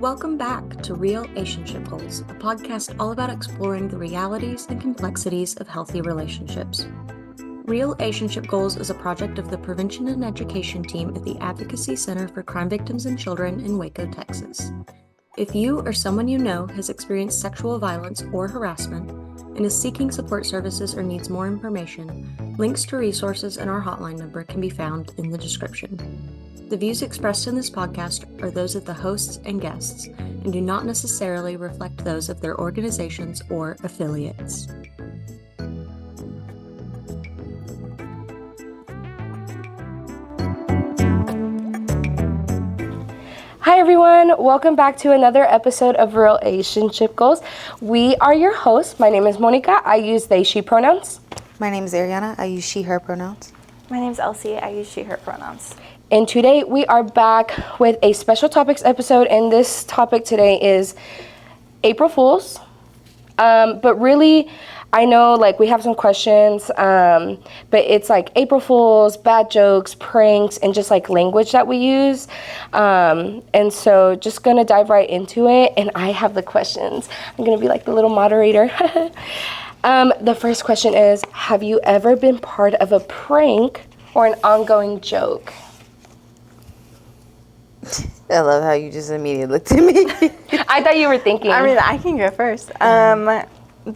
Welcome back to Real-ationship Goals, a podcast all about exploring the realities and complexities of healthy relationships. Real-ationship Goals is a project of the Prevention and Education team at the Advocacy Center for Crime Victims and Children in Waco, Texas. If you or someone you know has experienced sexual violence or harassment and is seeking support services or needs more information, links to resources and our hotline number can be found in the description. The views expressed in this podcast are those of the hosts and guests and do not necessarily reflect those of their organizations or affiliates. Hi everyone, welcome back to another episode of Real-ationship Goals. We are your hosts. My name is Monica. I use they, she pronouns. My name is Ariana. I use she, her pronouns. My name's Elsie. I use she, her pronouns. And today we are back with a special topics episode, and this topic today is April Fools. But really, I know like we have some questions, but it's like April Fools, bad jokes, pranks, and just like language that we use. And so just gonna dive right into it, and I have the questions. I'm gonna be like the little moderator. The first question is, have you ever been part of a prank or an ongoing joke? I love how you just immediately looked at me. I thought you were thinking. I mean, I can go first. The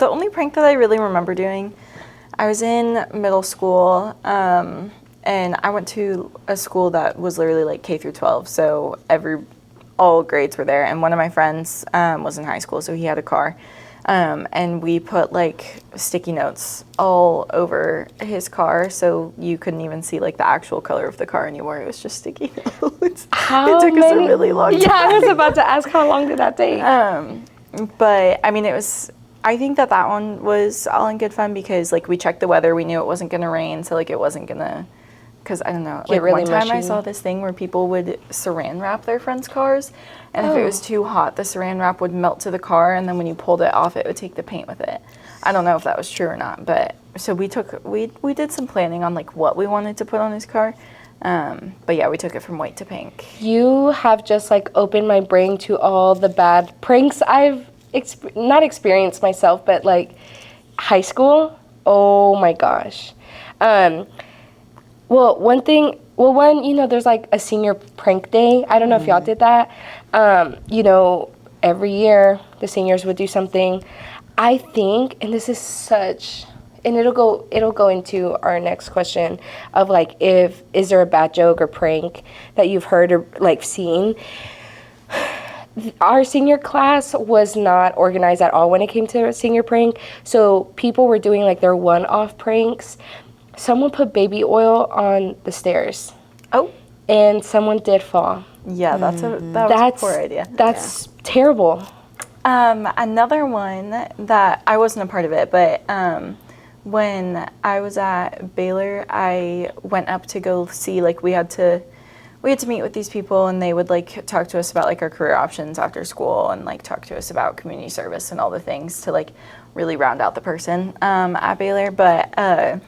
only prank that I really remember doing, I was in middle school, and I went to a school that was literally like K through 12, so all grades were there, and one of my friends was in high school, so he had a car. And we put like sticky notes all over his car, so you couldn't even see like the actual color of the car anymore. It was just sticky notes. It took us a really long time. Yeah, I was about to ask, how long did that take? But I mean, I think that one was all in good fun because like we checked the weather, we knew it wasn't gonna rain, so like it wasn't gonna. Because I don't know, like really one time mushy. I saw this thing where people would saran wrap their friends' cars, and if it was too hot, the saran wrap would melt to the car, and then when you pulled it off, it would take the paint with it. I don't know if that was true or not, but so we did some planning on like what we wanted to put on his car, but yeah, we took it from white to pink. You have just like opened my brain to all the bad pranks I've not experienced myself, but like high school. Oh my gosh. Well, there's like a senior prank day. I don't know if y'all did that. Every year the seniors would do something. I think, and this is and it'll go into our next question of like, is there a bad joke or prank that you've heard or like seen? Our senior class was not organized at all when it came to a senior prank. So people were doing like their one-off pranks. Someone put baby oil on the stairs. Oh. And someone did fall. Yeah, that's a poor idea. That's terrible. Another one that I wasn't a part of it, but when I was at Baylor, I went up to go see, like we had to meet with these people, and they would like talk to us about like our career options after school, and like talk to us about community service and all the things to like really round out the person at Baylor. But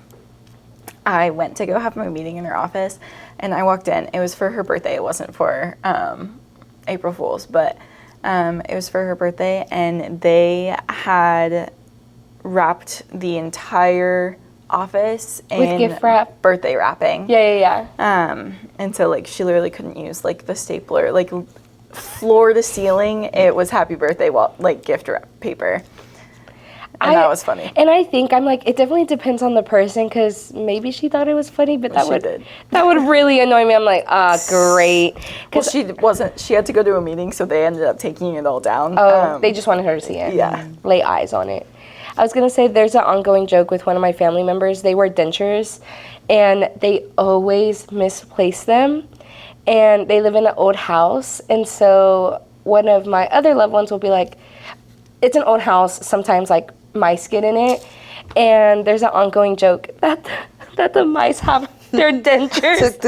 I went to go have my meeting in her office, and I walked in. It was for her birthday. It wasn't for April Fools, but it was for her birthday, and they had wrapped the entire office in with gift wrap, birthday wrapping. Yeah. And so like she literally couldn't use like the stapler, like floor to ceiling. It was happy birthday like gift wrap paper. And that was funny. And I think it definitely depends on the person, because maybe she thought it was funny, but that would really annoy me. I'm like, great. Well, she had to go to a meeting, so they ended up taking it all down. Oh, they just wanted her to see it. Yeah. Lay eyes on it. I was going to say there's an ongoing joke with one of my family members. They wear dentures, and they always misplace them, and they live in an old house. And so one of my other loved ones will be like, it's an old house, sometimes like mice get in it, and there's an ongoing joke that the mice have their dentures.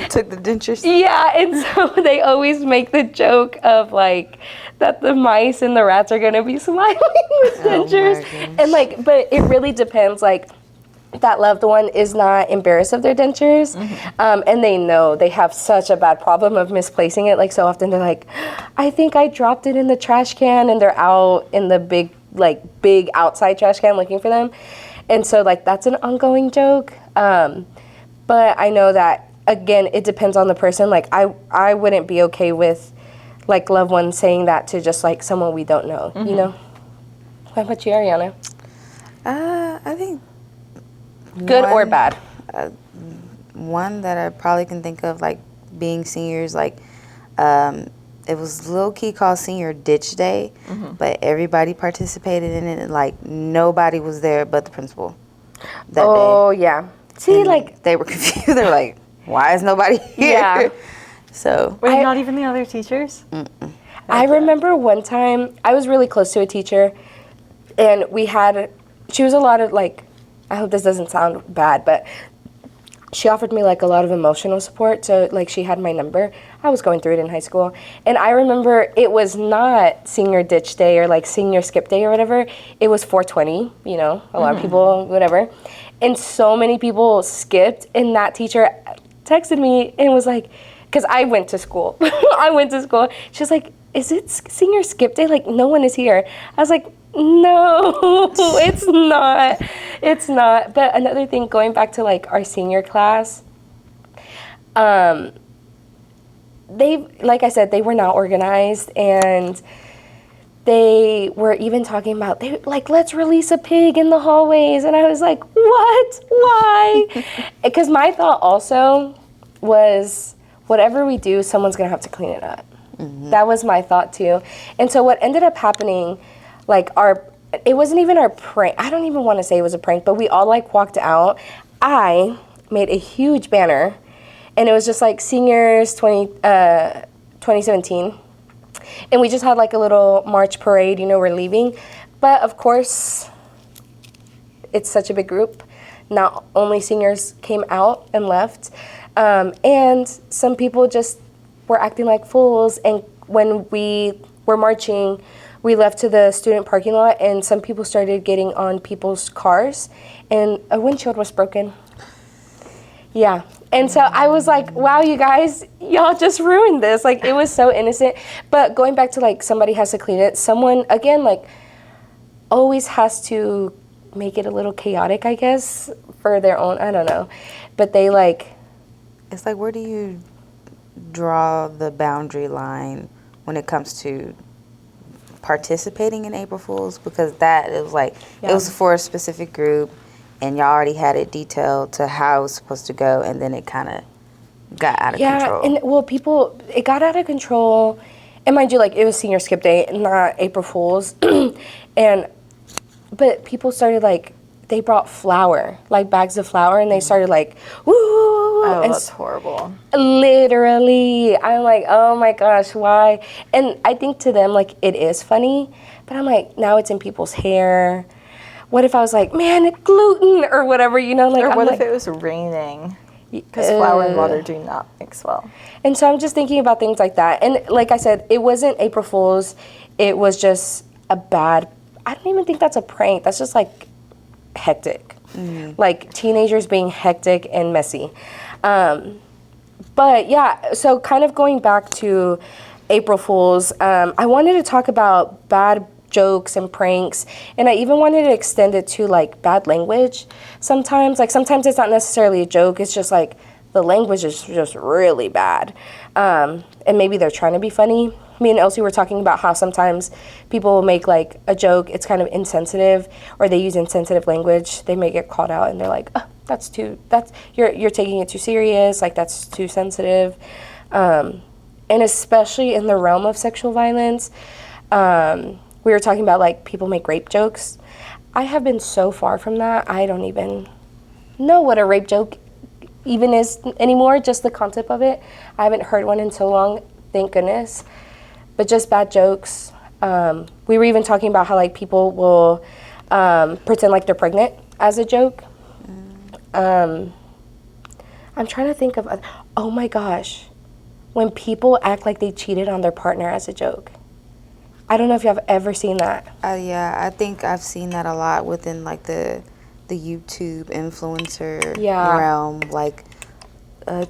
took the dentures. Yeah, and so they always make the joke of like that the mice and the rats are gonna be smiling with dentures, and like, but it really depends. Like, that loved one is not embarrassed of their dentures, and they know they have such a bad problem of misplacing it. Like, so often they're like, I think I dropped it in the trash can, and they're out in the big outside trash can looking for them. And so, like, that's an ongoing joke. But I know that, again, it depends on the person. Like, I wouldn't be okay with, like, loved ones saying that to just, like, someone we don't know, you know? How about you, Ariana? I think Good or bad? one that I probably can think of, like, being seniors, like, it was low-key called Senior Ditch Day, but everybody participated in it, and, like, nobody was there but the principal that day. Oh, yeah. See, And like... they were confused. They were like, why is nobody here? Yeah. So... Wait, not even the other teachers? I remember one time, I was really close to a teacher, and she was a lot of, like, I hope this doesn't sound bad, but she offered me, like, a lot of emotional support. So, like, she had my number. I was going through it in high school. And I remember it was not Senior Ditch Day or, like, Senior Skip Day or whatever. It was 420, you know, a lot of people, whatever. And so many people skipped, and that teacher texted me and was like, because I went to school. She was like, is it Senior Skip Day? Like, no one is here. I was like, no, it's not. It's not. But another thing, going back to, like, our senior class, like I said, they were not organized, and they were even talking about, let's release a pig in the hallways. And I was like, what? Why? Because my thought also was, whatever we do, someone's going to have to clean it up. That was my thought, too. And so what ended up happening, like, it wasn't even our prank. I don't even want to say it was a prank, but we all, like, walked out. I made a huge banner, and it was just, like, Seniors 2017. And we just had, like, a little march parade, you know, we're leaving. But, of course, it's such a big group. Not only seniors came out and left, and some people just were acting like fools. And when we were marching, we left to the student parking lot, and some people started getting on people's cars, and a windshield was broken. Yeah. And so I was like, wow, you guys, y'all just ruined this. Like, it was so innocent. But going back to, like, somebody has to clean it. Someone, again, like, always has to make it a little chaotic, I guess, for their own, I don't know. But they, like... It's like, where do you draw the boundary line when it comes to participating in April Fools? Because it was for a specific group, and y'all already had it detailed to how it was supposed to go, and then it kind of got out of control. Yeah, and, well, it got out of control. And mind you, like, it was Senior Skip Day, not April Fools. But people started, like, they brought flour, like bags of flour, and they started, like, woo. Oh, and that's horrible. Literally. I'm like, oh my gosh, why? And I think to them, like, it is funny, but I'm like, now it's in people's hair. What if I was like, man, it's gluten or whatever, you know? Like, Or what if it was raining? Because flour and water do not mix well. And so I'm just thinking about things like that. And like I said, it wasn't April Fool's. It was just I don't even think that's a prank. That's just, like, hectic. Like, teenagers being hectic and messy. But yeah, so kind of going back to April Fools, I wanted to talk about bad jokes and pranks, and I even wanted to extend it to, like, bad language sometimes. Like, sometimes it's not necessarily a joke, it's just, like, the language is just really bad. And maybe they're trying to be funny. Me and Elsie were talking about how sometimes people will make, like, a joke, it's kind of insensitive, or they use insensitive language, they may get called out, and they're like, oh, you're taking it too serious, like, that's too sensitive. And especially in the realm of sexual violence, we were talking about, like, people make rape jokes. I have been so far from that, I don't even know what a rape joke even is anymore, just the concept of it. I haven't heard one in so long, thank goodness. But just bad jokes. We were even talking about how, like, people will pretend like they're pregnant as a joke. I'm trying to think of, oh my gosh, when people act like they cheated on their partner as a joke. I don't know if you have ever seen that. Yeah, I think I've seen that a lot within, like, the the YouTube influencer Yeah. realm, like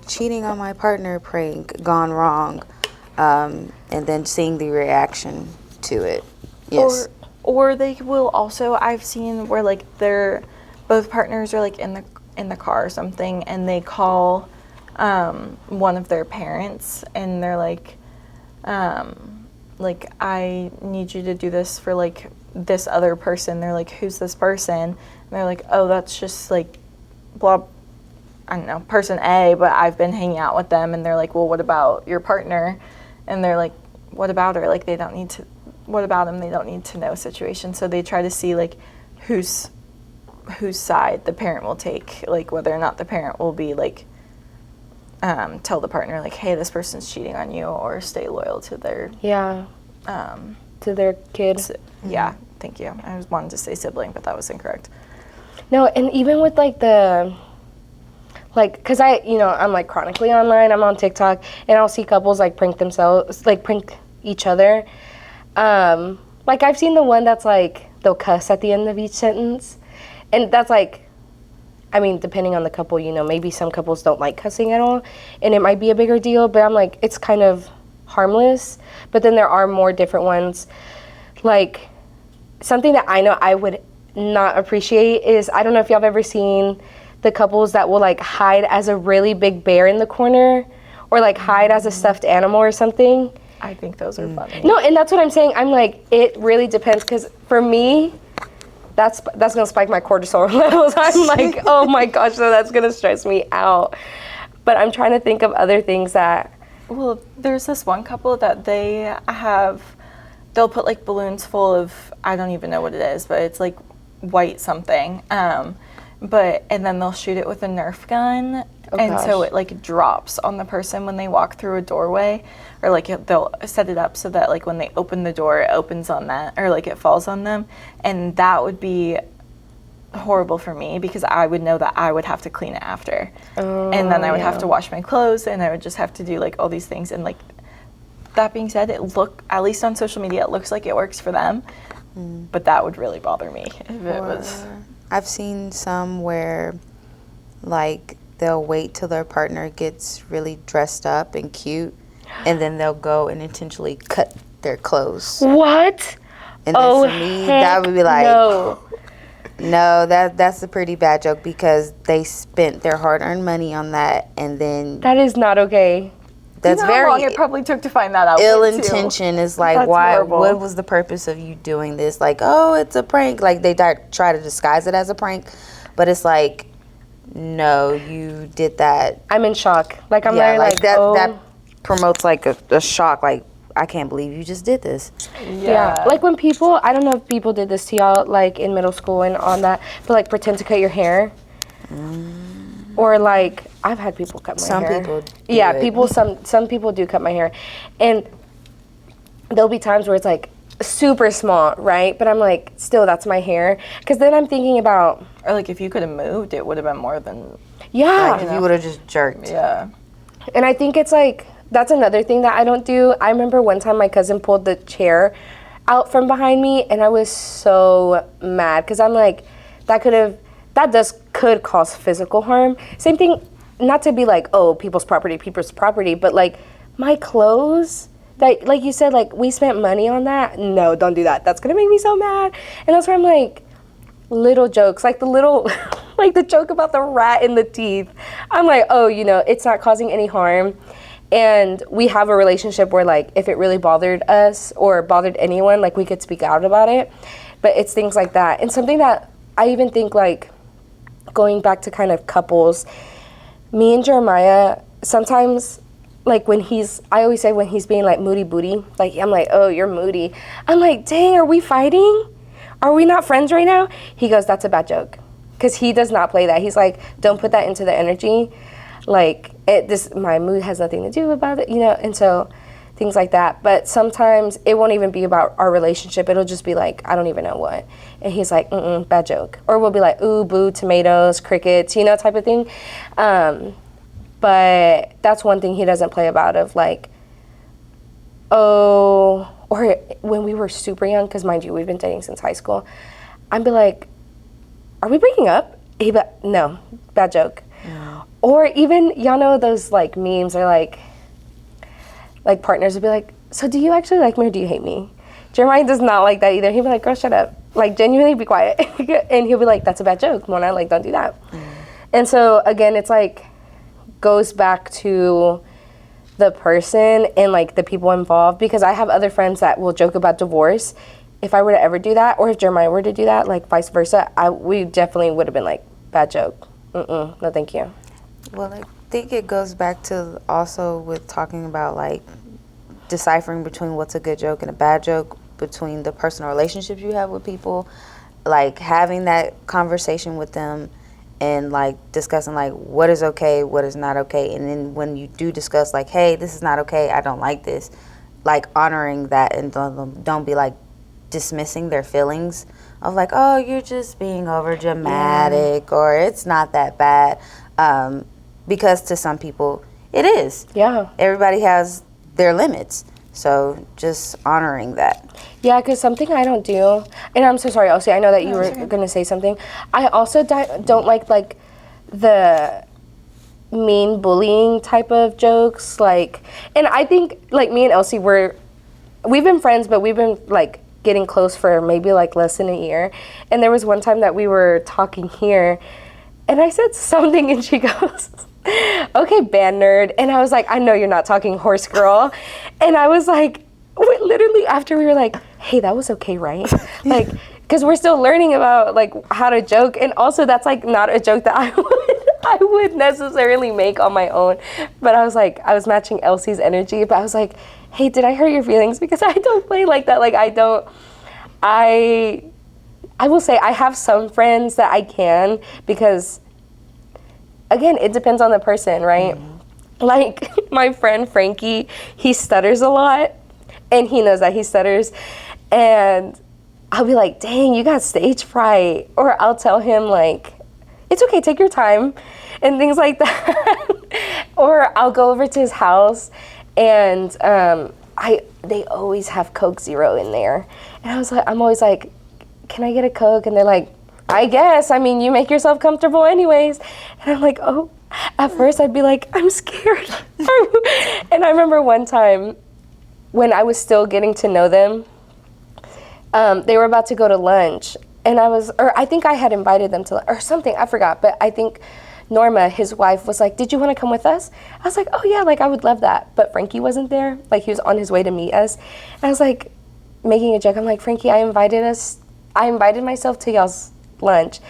cheating on my partner prank gone wrong, and then seeing the reaction to it. Yes. Or they will also, I've seen where like they're both partners are like in the car or something, and they call one of their parents, and they're like I need you to do this for like this other person. They're like, who's this person? And they're like, oh, that's just like blah, I don't know, person A, but I've been hanging out with them. And they're like, well, what about your partner? And they're like, what about her? Like, they don't need to, what about him? They don't need to know situation. So they try to see like whose side the parent will take, like whether or not the parent will be like tell the partner like, hey, this person's cheating on you, or stay loyal to their to their kid. Yeah, thank you. I was wanting to say sibling, but that was incorrect. No, and even with like because I'm like chronically online, I'm on TikTok, and I'll see couples like prank themselves, like prank each other. Like I've seen the one that's like they'll cuss at the end of each sentence, and that's like, I mean, depending on the couple, maybe some couples don't like cussing at all, and it might be a bigger deal, but I'm like, it's kind of harmless. But then there are more different ones. Like, something that I know I would not appreciate is, I don't know if y'all have ever seen the couples that will like hide as a really big bear in the corner, or like hide as a stuffed animal or something. I think those are funny. No, and that's what I'm saying. I'm like, it really depends, because for me, that's gonna spike my cortisol levels. I'm like, oh my gosh, so that's gonna stress me out. But I'm trying to think of other things that. Well, there's this one couple that they'll put like balloons full of, I don't even know what it is, but it's like white something. And then they'll shoot it with a Nerf gun. So it like drops on the person when they walk through a doorway, or like they'll set it up so that like when they open the door, it opens on that, or like it falls on them. And that would be horrible for me, because I would know that I would have to clean it after. And then I would have to wash my clothes, and I would just have to do like all these things. And like, that being said, at least on social media, it looks like it works for them. But that would really bother me if it was. I've seen some where like they'll wait till their partner gets really dressed up and cute, and then they'll go and intentionally cut their clothes. What? And then for me, that would be like, no, that's a pretty bad joke, because they spent their hard-earned money on that, and then That is not okay. that's You know very how long it probably took to find that out. ill intention. Is like, That's why? horrible. What was the purpose of you doing this? Like, oh, it's a prank. Like they try to disguise it as a prank, but it's like, no, you did that. I'm in shock. Like, I'm Yeah, very like, that. oh. That promotes like a shock. Like, I can't believe you just did this. Yeah. Like when people, I don't know if people did this to y'all, like in middle school and on that, but like pretend to cut your hair. Or like, I've had people cut my hair. Some people do it. Some people do cut my hair. And there'll be times where it's like super small, right? But I'm like, still, that's my hair. Because then I'm thinking about. Or like, if you could have moved, it would have been more than. Yeah. Like if you would have just jerked. Yeah. And I think it's like, that's another thing that I don't do. I remember one time my cousin pulled the chair out from behind me, and I was so mad, because I'm like, that could cause physical harm. Same thing, not to be like, oh, people's property, but like my clothes, that, like you said, like we spent money on that. No, don't do that. That's gonna make me so mad. And that's where I'm like, little jokes, like the little, like the joke about the rat in the teeth. I'm like, oh, it's not causing any harm. And we have a relationship where, like, if it really bothered us or bothered anyone, like, we could speak out about it. But it's things like that. And something that I even think, like, going back to kind of couples, me and Jeremiah, sometimes, like, I always say when he's being, like, moody booty, like, I'm like, oh, you're moody. I'm like, dang, are we fighting? Are we not friends right now? He goes, that's a bad joke. Because he does not play that. He's like, don't put that into the energy. Like, my mood has nothing to do about it, and so things like that. But sometimes it won't even be about our relationship. It'll just be like, I don't even know what. And he's like, bad joke. Or we'll be like, ooh, boo, tomatoes, crickets, type of thing. But that's one thing he doesn't play about, of like, oh, or when we were super young, because mind you, we've been dating since high school, I'd be like, are we breaking up? He'd be like, no, bad joke. Or even, y'all know those like memes or like partners would be like, so do you actually like me or do you hate me? Jeremiah does not like that either. He'd be like, girl, shut up. Like, genuinely be quiet. And he'll be like, that's a bad joke, Mona, like, don't do that. And so, again, it's like, goes back to the person and like the people involved, because I have other friends that will joke about divorce. If I were to ever do that, or if Jeremiah were to do that, like vice versa, we definitely would have been like, bad joke. No thank you. Well, I think it goes back to also with talking about like deciphering between what's a good joke and a bad joke, between the personal relationships you have with people, like having that conversation with them and like discussing like what is okay, what is not okay. And then when you do discuss like, hey, this is not okay, I don't like this, like honoring that, and don't be like dismissing their feelings of like, oh, you're just being over dramatic, or it's not that bad, because to some people it is. Yeah. Everybody has their limits, so just honoring that. Yeah, because something I don't do, and I'm so sorry, Elsie, I know that you were going to say something. I also don't like the mean bullying type of jokes, like, and I think like me and Elsie we've been friends, but we've been like getting close for maybe like less than a year. And there was one time that we were talking here, and I said something, and she goes, okay, band nerd. And I was like, I know you're not talking horse girl. And I was like, literally after we were like, hey, that was okay, right? Like, because we're still learning about like how to joke. And also that's like not a joke that I would necessarily make on my own. But I was like, I was matching Elsie's energy, but I was like, hey, did I hurt your feelings? Because I don't play like that. Like I will say I have some friends that I can, because again, it depends on the person, right? Like my friend Frankie, he stutters a lot, and he knows that he stutters, and I'll be like, dang, you got stage fright. Or I'll tell him like, it's okay, take your time, and things like that. Or I'll go over to his house, and they always have Coke Zero in there. And I'm always like, can I get a Coke? And they're like, I guess, I mean, you make yourself comfortable anyways. And I'm like, oh, at first I'd be like, I'm scared. And I remember one time when I was still getting to know them, they were about to go to lunch, and I think I had invited them to, or something, I forgot, but I think Norma, his wife, was like, did you want to come with us? I was like, oh yeah, like I would love that. But Frankie wasn't there, like he was on his way to meet us. And I was like, making a joke, I'm like, Frankie, I invited myself to y'all's lunch.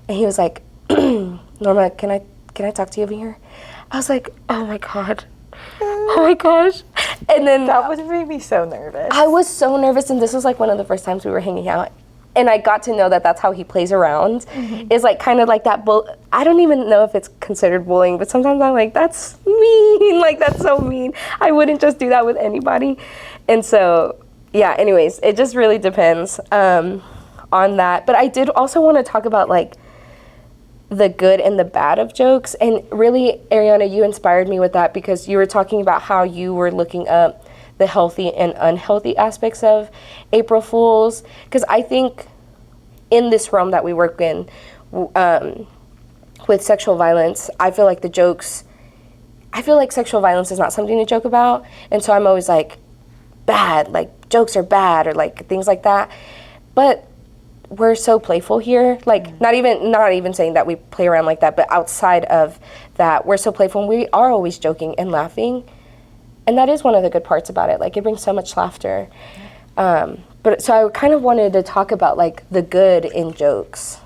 And he was like, Norma, can I talk to you over here? I was like, oh my God. Oh my gosh. And then that would have made me so nervous. I was so nervous, and this was like one of the first times we were hanging out. And I got to know that that's how he plays around. Is like kind of like that I don't even know if it's considered bullying, but sometimes I'm like, that's mean. Like, that's so mean. I wouldn't just do that with anybody. And so, yeah, anyways, it just really depends on that. But I did also want to talk about like the good and the bad of jokes. And really, Ariana, you inspired me with that, because you were talking about how you were looking up the healthy and unhealthy aspects of April Fools. Because I think in this realm that we work in, with sexual violence, I feel like sexual violence is not something to joke about. And so I'm always like, bad, like jokes are bad, or like things like that. But we're so playful here, like not even saying that we play around like that, but outside of that, we're so playful, and we are always joking and laughing. And that is one of the good parts about it. Like, it brings so much laughter. But so I kind of wanted to talk about like the good in jokes.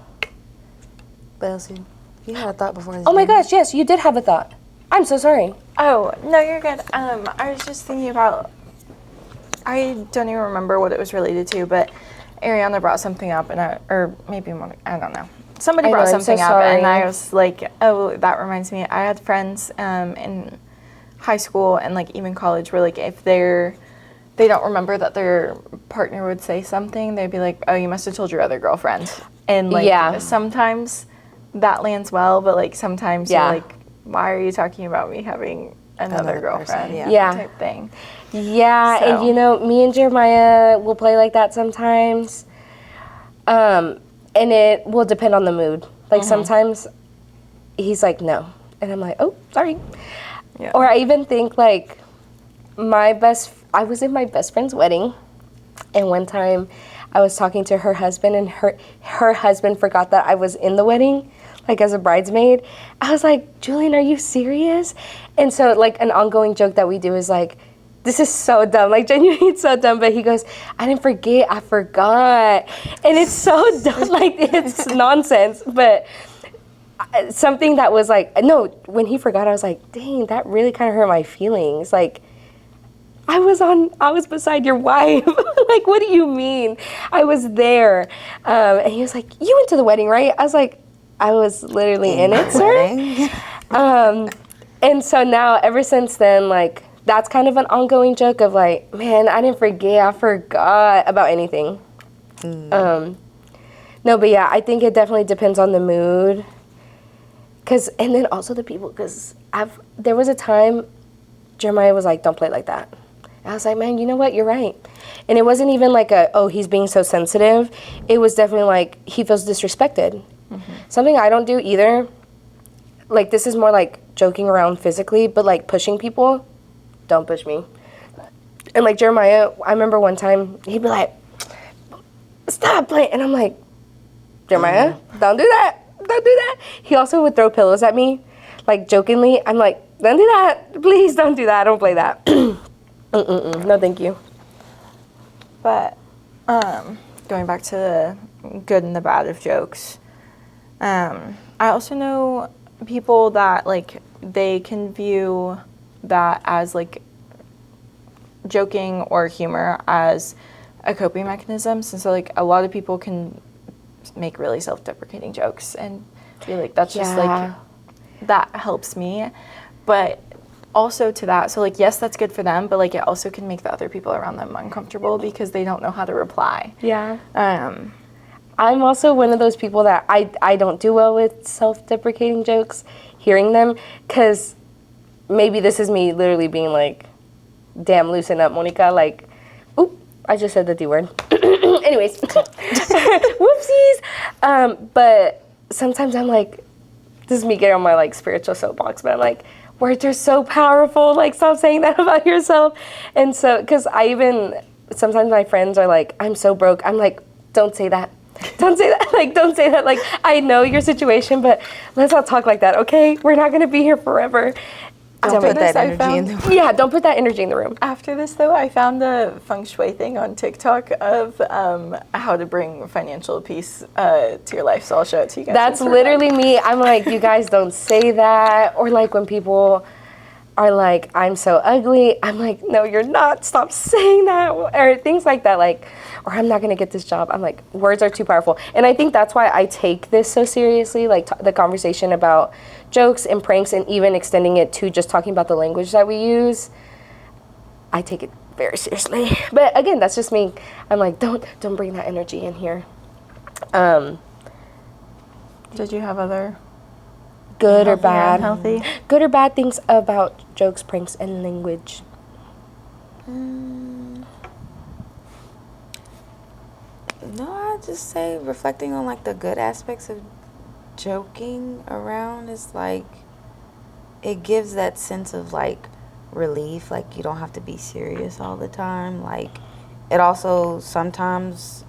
Elsie, you had a thought before this. Oh my gosh, yes, you did have a thought. I'm so sorry. Oh, no, you're good. I was just thinking about, I don't even remember what it was related to, but Ariana brought something up, and or maybe I don't know. Somebody brought something up, and I was like, oh, that reminds me. I had friends in high school and like even college where like if they don't remember that their partner would say something, they'd be like, oh, you must have told your other girlfriend. And like sometimes that lands well, but like sometimes you're like, why are you talking about me having another girlfriend? Type thing. Yeah, and you know, me and Jeremiah will play like that sometimes. And And it will depend on the mood. Like sometimes he's like, no. And I'm like, oh, sorry. Yeah. Or I even think like I was in my best friend's wedding, and one time I was talking to her husband, and her husband forgot that I was in the wedding, like as a bridesmaid. I was like, Julian, are you serious? And so like an ongoing joke that we do is like, this is so dumb, like genuinely it's so dumb, but he goes, I didn't forget, I forgot. And it's so dumb, like it's nonsense, but something that was like, no, when he forgot, I was like, dang, that really kind of hurt my feelings. Like, I was beside your wife. Like, what do you mean? I was there. And he was like, you went to the wedding, right? I was like, I was literally in it, sir. And so now, ever since then, like, that's kind of an ongoing joke of like, man, I didn't forget, I forgot about anything. No, but yeah, I think it definitely depends on the mood. And then also the people, there was a time Jeremiah was like, don't play like that. I was like, man, you know what? You're right. And it wasn't even like he's being so sensitive. It was definitely like he feels disrespected. Something I don't do either. Like, this is more like joking around physically, but like pushing people, don't push me. And like Jeremiah, I remember one time he'd be like, stop playing. And I'm like, Jeremiah, don't do that. Don't do that. He also would throw pillows at me, like jokingly. I'm like, don't do that. Please don't do that. Don't play that. No, thank you. But going back to the good and the bad of jokes, I also know people that like they can view that as like joking or humor as a coping mechanism. So like a lot of people can make really self-deprecating jokes and be like, that's just like, that helps me. But also to that, so like, yes, that's good for them, but like it also can make the other people around them uncomfortable because they don't know how to reply. Yeah. I'm also one of those people that I don't do well with self-deprecating jokes, hearing them, because maybe this is me literally being like, damn, loosen up, Monica, like, oop, I just said the D word. Anyways, whoopsies. But sometimes I'm like, this is me getting on my like spiritual soapbox, but I'm like, words are so powerful, like stop saying that about yourself. And so, because sometimes my friends are like, I'm so broke. I'm like, don't say that. Don't say that. Like, don't say that. Like, I know your situation, but let's not talk like that, okay? We're not going to be here forever. Don't put that energy in the room. Yeah, don't put that energy in the room. After this, though, I found a feng shui thing on TikTok of how to bring financial peace to your life, so I'll show it to you guys. That's literally me. I'm like, you guys don't say that. Or like when people are like, I'm so ugly, I'm like, no, you're not. Stop saying that. Or things like that, like, or I'm not going to get this job. I'm like, words are too powerful. And I think that's why I take this so seriously, like the conversation about jokes and pranks and even extending it to just talking about the language that we use. I take it very seriously. But again, that's just me. I'm like, don't bring that energy in here. Did you have other good or bad? Unhealthy? Good or bad things about jokes, pranks, and language? No, I'd just say reflecting on like the good aspects of joking around is like, it gives that sense of like relief, like you don't have to be serious all the time. Like it also sometimes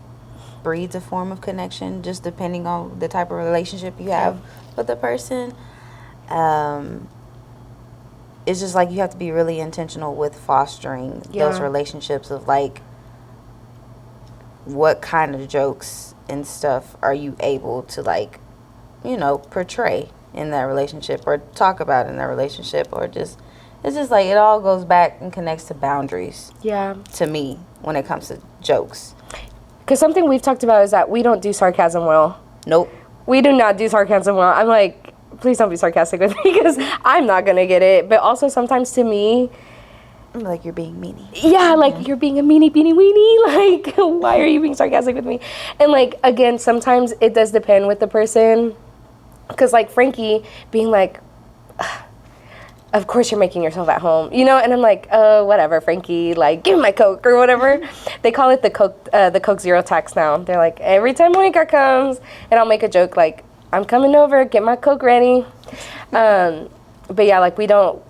breeds a form of connection, just depending on the type of relationship you have with the person. It's just like you have to be really intentional with fostering those relationships of like, what kind of jokes and stuff are you able to like, you know, portray in that relationship or talk about in that relationship, or just, it's just like it all goes back and connects to boundaries. Yeah. To me, when it comes to jokes. Because something we've talked about is that we don't do sarcasm well. Nope. We do not do sarcasm well. I'm like, please don't be sarcastic with me because I'm not going to get it. But also sometimes to me, like you're being meanie. Yeah, like you're being a meanie beanie weenie. Like, why are you being sarcastic with me? And like, again, sometimes it does depend with the person. Because like Frankie being like, of course you're making yourself at home, you know? And I'm like, oh, whatever, Frankie, like, give me my Coke or whatever. They call it the Coke Zero tax now. They're like, every time Monica comes, and I'll make a joke like, I'm coming over, get my Coke ready. But yeah, like, we don't,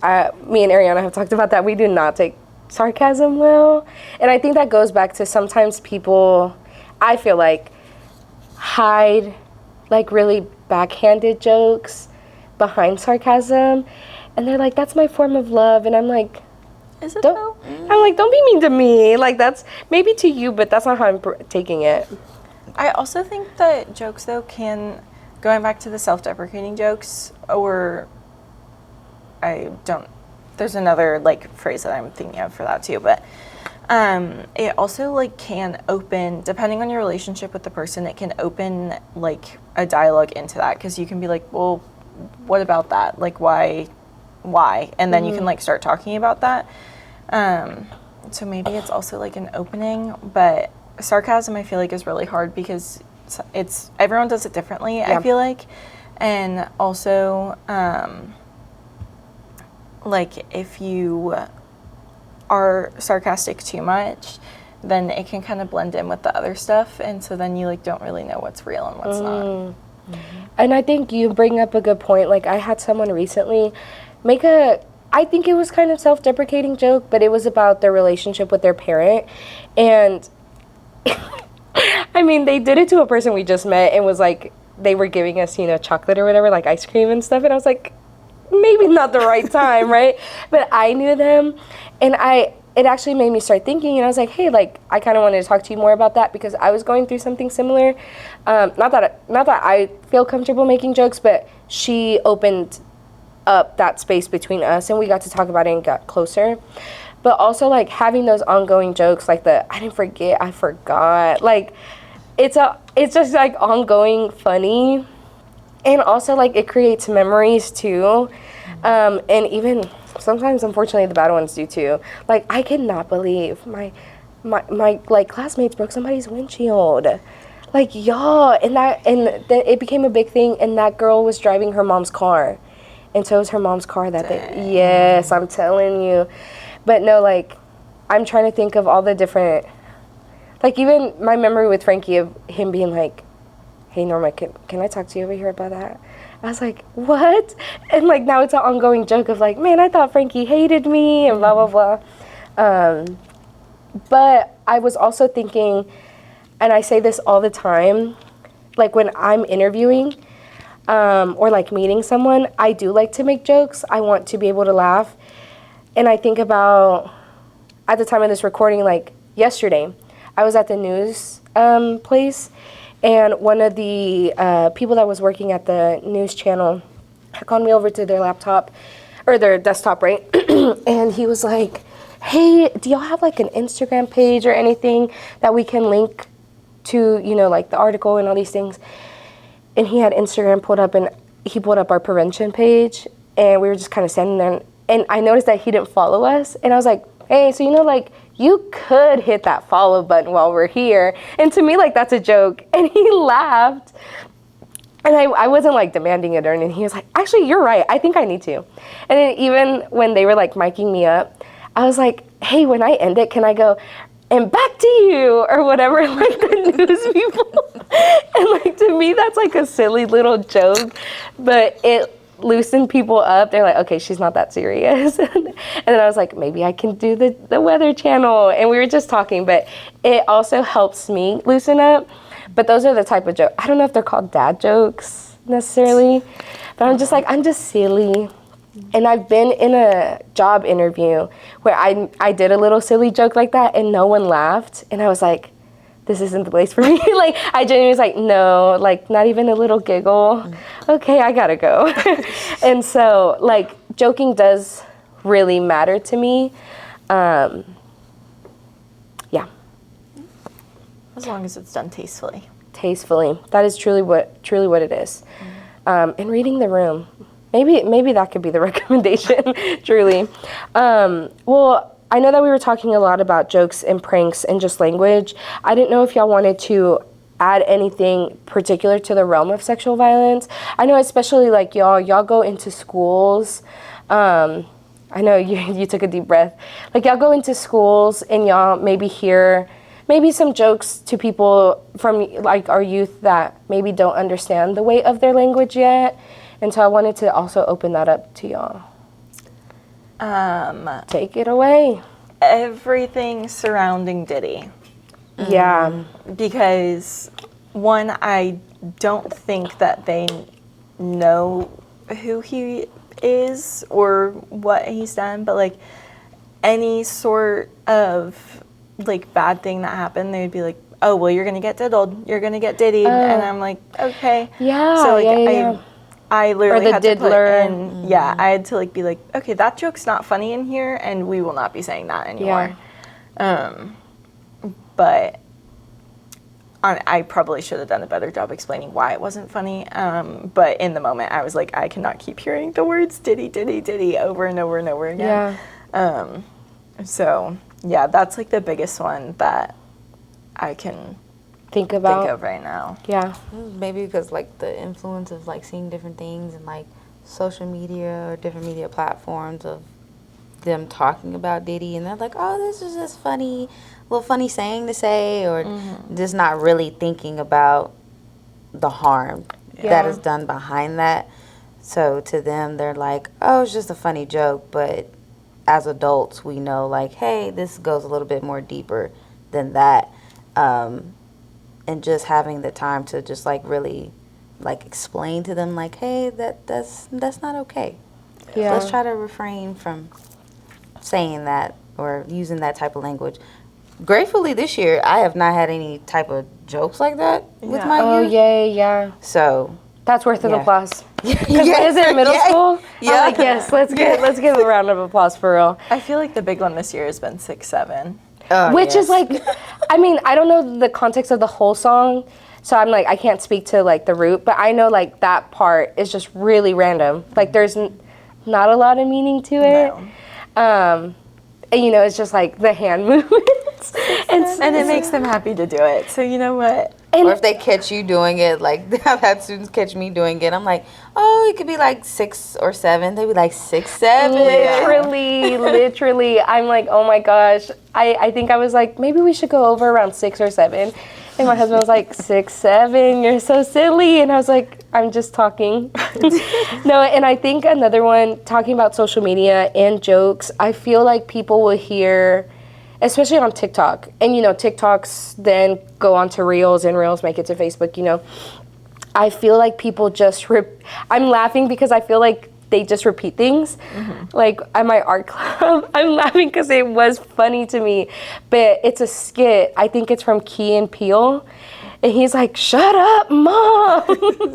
me and Ariana have talked about that. We do not take sarcasm well. And I think that goes back to sometimes people, I feel like, hide, like, really backhanded jokes behind sarcasm. And they're like, that's my form of love. And I'm like, Is it don't, though? I'm like, don't be mean to me. Like, that's maybe to you, but that's not how I'm taking it. I also think that jokes, though, can, going back to the self-deprecating jokes, or there's another, like, phrase that I'm thinking of for that, too, but it also, like, can open, depending on your relationship with the person, it can open, like, a dialogue into that, because you can be like, well, what about that? Like, why? And then you can, like, start talking about that. So maybe it's also, like, an opening, but sarcasm, I feel like, is really hard because it's everyone does it differently, I feel like. And also, like, if you are sarcastic too much, then it can kind of blend in with the other stuff, and so then you, like, don't really know what's real and what's not. Mm-hmm. And I think you bring up a good point. Like, I had someone recently I think it was kind of self-deprecating joke, but it was about their relationship with their parent. And I mean, they did it to a person we just met and was like, they were giving us, you know, chocolate or whatever, like ice cream and stuff. And I was like, maybe not the right time, right? But I knew them, and it actually made me start thinking, and I was like, hey, like, I kind of wanted to talk to you more about that because I was going through something similar. Not that I feel comfortable making jokes, but she opened up that space between us, and we got to talk about it and got closer. But also, like, having those ongoing jokes, like I didn't forget, I forgot. Like, it's just, like, ongoing funny. And also, like, it creates memories, too. And even sometimes, unfortunately, the bad ones do, too. Like, I cannot believe my like, classmates broke somebody's windshield. Like, y'all. And then it became a big thing, and that girl was driving her mom's car. And so it was her mom's car that day. Yes, I'm telling you. But no, like, I'm trying to think of all the different, like, even my memory with Frankie of him being like, hey, Norma, can I talk to you over here about that? I was like, what? And, like, now it's an ongoing joke of, like, man, I thought Frankie hated me and blah, blah, blah. But I was also thinking, and I say this all the time, like, when I'm interviewing or, like, meeting someone, I do like to make jokes. I want to be able to laugh. And I think about, at the time of this recording, like, yesterday, I was at the news place, and one of the people that was working at the news channel had called me over to their laptop, or their desktop, right? And he was like, hey, do y'all have, like, an Instagram page or anything that we can link to, you know, like, the article and all these things? And he had Instagram pulled up, and he pulled up our prevention page, and we were just kind of standing there, and I noticed that he didn't follow us, and I was like, hey, so, you know, like, you could hit that follow button while we're here. And to me, like, that's a joke. And he laughed. And I wasn't, like, demanding it or anything. He was like, actually, you're right. I think I need to. And then even when they were, like, miking me up, I was like, hey, when I end it, can I go, and back to you, or whatever, like, the news people. And, like, to me, that's, like, a silly little joke. But it loosened people up. They're like, okay, she's not that serious. And then I was like, maybe I can do the Weather Channel. And we were just talking, but it also helps me loosen up. But those are the type of jokes. I don't know if they're called dad jokes necessarily, but I'm just like, I'm just silly. And I've been in a job interview where I did a little silly joke like that, and no one laughed. And I was like, this isn't the place for me. Like, I genuinely was like, no, like, not even a little giggle. Okay, I gotta go. And so, like, joking does really matter to me. Yeah. As long as it's done tastefully. Tastefully. That is truly what it is. And reading the room. Maybe that could be the recommendation, truly. Well, I know that we were talking a lot about jokes and pranks and just language. I didn't know if y'all wanted to add anything particular to the realm of sexual violence. I know especially like y'all go into schools. I know you took a deep breath. Like y'all go into schools and y'all maybe hear maybe some jokes to people from like our youth that maybe don't understand the weight of their language yet. And so I wanted to also open that up to y'all. Take it away. Everything surrounding Diddy. Yeah. Because one, I don't think that they know who he is or what he's done, but like any sort of like bad thing that happened, they'd be like, oh, well, you're gonna get diddled, you're gonna get diddied, and I'm like, okay. Yeah. So like yeah. I literally had diddler. to put in, I had to like be like, okay, that joke's not funny in here, and we will not be saying that anymore. But I probably should have done a better job explaining why it wasn't funny. But in the moment, I was like, I cannot keep hearing the words "diddy, diddy, diddy" over and over and over again. Yeah. So yeah, that's like the biggest one that I can think of right now. Yeah. Maybe because like the influence of like seeing different things and like social media or different media platforms of them talking about Diddy, and they're like, oh, this is just funny, little funny saying to say, or just not really thinking about the harm that is done behind that. So to them, they're like, oh, it's just a funny joke, but as adults, we know like, hey, this goes a little bit more deeper than that. And just having the time to just like really like explain to them like, hey, that's not okay. Yeah. Let's try to refrain from saying that or using that type of language. Gratefully this year, I have not had any type of jokes like that with my youth. yay, yeah. So That's worth an applause. Because Yes, is it middle school? Yeah. I'm like, yes, let's give a round of applause for real. I feel like the big one this year has been 6'7". Which is like, I mean, I don't know the context of the whole song, so I'm like, I can't speak to like the root, but I know like that part is just really random. Like there's not a lot of meaning to it. No. And you know, it's just like the hand movements. And it makes them happy to do it. So you know what? or if they catch you doing it, like I've had students catch me doing it, I'm like, oh, it could be like 6 or 7. They'd be like 6, 7. Literally. I'm like, oh my gosh. I think I was like, maybe we should go over around 6 or 7. And my husband was like, 6, 7, you're so silly. And I was like, I'm just talking. No, and I think another one, talking about social media and jokes, I feel like people will hear, especially on TikTok, and you know, TikToks then go on to Reels, and Reels make it to Facebook, you know. I feel like people just, I'm laughing because I feel like they just repeat things. Like at my art club, I'm laughing because it was funny to me, but it's a skit. I think it's from Key and Peele. And he's like, shut up, Mom.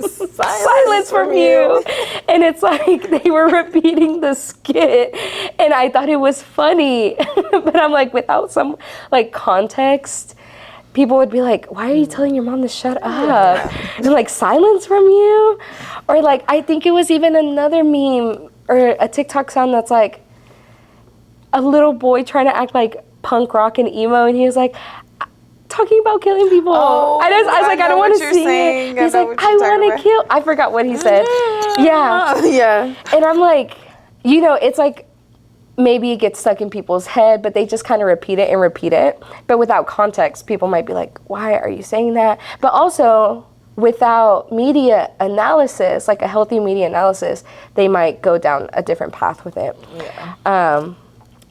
Silence from you. And it's like they were repeating the skit. And I thought it was funny. But I'm like, without some like context, people would be like, why are you telling your mom to shut up? And like, silence from you? Or like, I think it was even another meme or a TikTok sound that's like a little boy trying to act like punk rock and emo. And he was like, talking about killing people. I was like, I don't want to sing it. He's like, I want to kill. I forgot what he said. Yeah. And I'm like, you know, it's like maybe it gets stuck in people's head, but they just kind of repeat it. But without context, people might be like, why are you saying that? But also, without media analysis, like a healthy media analysis, they might go down a different path with it.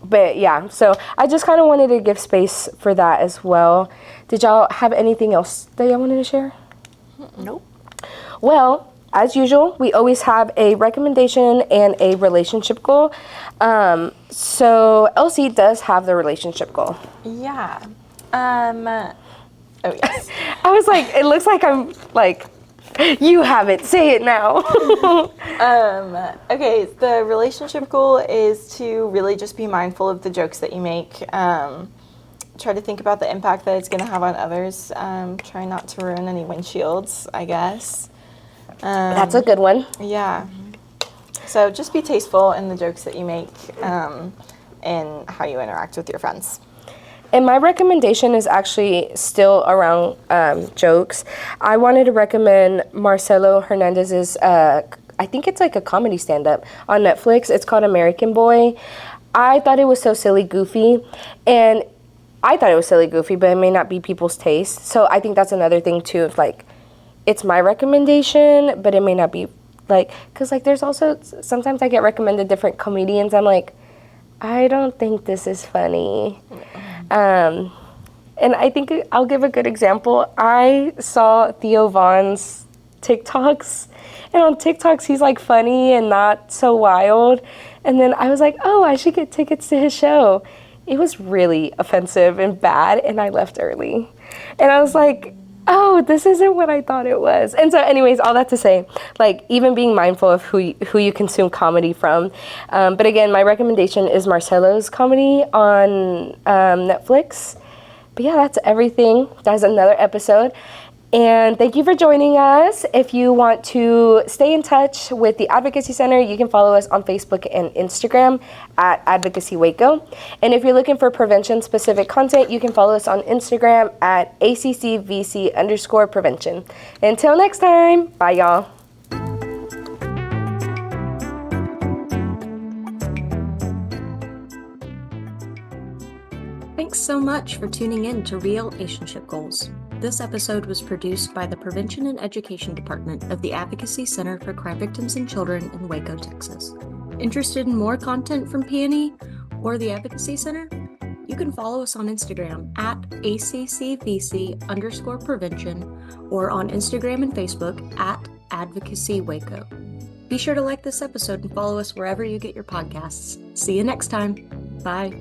But yeah, so I just kind of wanted to give space for that as well. Did y'all have anything else that y'all wanted to share? Nope. Well, as usual, we always have a recommendation and a relationship goal. So Elsie does have the relationship goal. Yeah. Oh, yes. I was like, it looks like I'm like, you have it. Say it now. Okay, the relationship goal is to really just be mindful of the jokes that you make. Try to think about the impact that it's going to have on others. Try not to ruin any windshields, I guess. That's a good one. Yeah. So just be tasteful in the jokes that you make and how you interact with your friends. And my recommendation is actually still around jokes. I wanted to recommend Marcelo Hernandez's, I think it's like a comedy stand-up on Netflix. It's called American Boy. I thought it was so silly goofy, and I thought it was silly goofy, but it may not be people's taste. So I think that's another thing too, of like, it's my recommendation, but it may not be like, because like there's also, sometimes I get recommended different comedians. I'm like, I don't think this is funny. And I think I'll give a good example. I saw Theo Von's TikToks, and on TikToks he's like funny and not so wild. And then I was like, oh, I should get tickets to his show. It was really offensive and bad, and I left early. And I was like, oh, this isn't what I thought it was. And so anyways, all that to say, like, even being mindful of who you consume comedy from. But again, my recommendation is Marcelo's comedy on Netflix. But yeah, that's everything. That's another episode. And thank you for joining us. If you want to stay in touch with the Advocacy Center, you can follow us on Facebook and Instagram at Advocacy Waco. And if you're looking for prevention-specific content, you can follow us on Instagram at ACCVC_prevention. Until next time, bye y'all. Thanks so much for tuning in to Real-ationship Goals. This episode was produced by the Prevention and Education Department of the Advocacy Center for Crime Victims and Children in Waco, Texas. Interested in more content from PNE or the Advocacy Center? You can follow us on Instagram at ACCVC_prevention or on Instagram and Facebook at Advocacy Waco. Be sure to like this episode and follow us wherever you get your podcasts. See you next time. Bye.